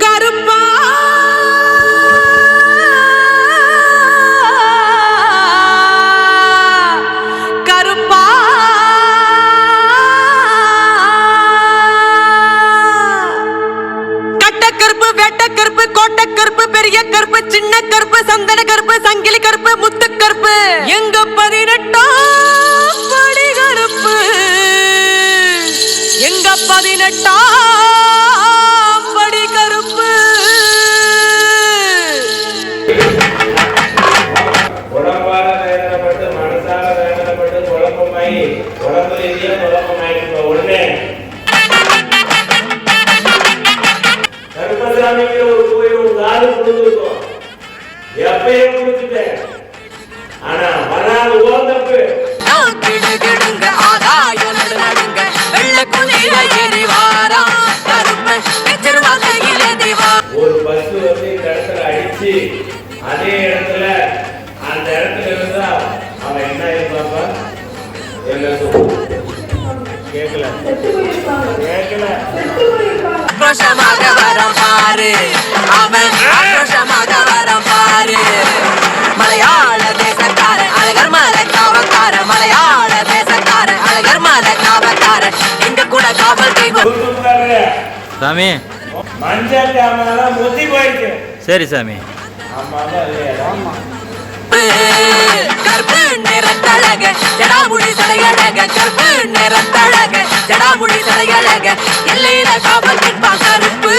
கருப்பா கருப்பா கட்டக்கருப்பு வெட்டக்கருப்பு கோட்டக்கருப்பு பெரிய கருப்பு சின்ன கருப்பு சந்தன கருப்பு சங்கிலி கருப்பு முத்து கருப்பு எங்க 18ஆம் படி கருப்பு எங்க 18ஆம் படி கருப்பு உடம்பால வேதனைப்பட்டு மனசால வேதனைப்பட்டு குழப்பமாயி உடம்பு ரீதியா குழப்பமாயிருக்க உடனே கருப்பசாமிக்கு ஒரு கோயில் ஒரு காது கொடுத்துருக்கோம். எப்பயும் கொடுத்துட்டேன். ஆனா வராது ஓந்தப்பு ஒரு பஸ் வந்து இந்த இடத்துல அடிச்சு அதே இடத்துல அந்த இடத்துல இருந்தா அவன் என்ன இருப்பாப்பா கேட்கல கேட்கல ஆக்ரோஷமாக வரம் பாரு அவன் ஆக்ரோஷமாக வரம் பாரு மலையாள தேசக்கார அழகர் மலை காவக்கார மலையாள தேசக்கார அழகர் மலை காவக்கார எங்க கூட காவல் தெய்வம் சாமி மஞ்சள் ஜாமான் முத்தி போயிடுச்சு. சரி சாமி. கருப்பு நிறத்தழக ஜடாமுடி சடையழக கருப்பு நிறத்தழக ஜடாமுடி சடையழக எல்லையில காவல் நிற்பா கருப்பு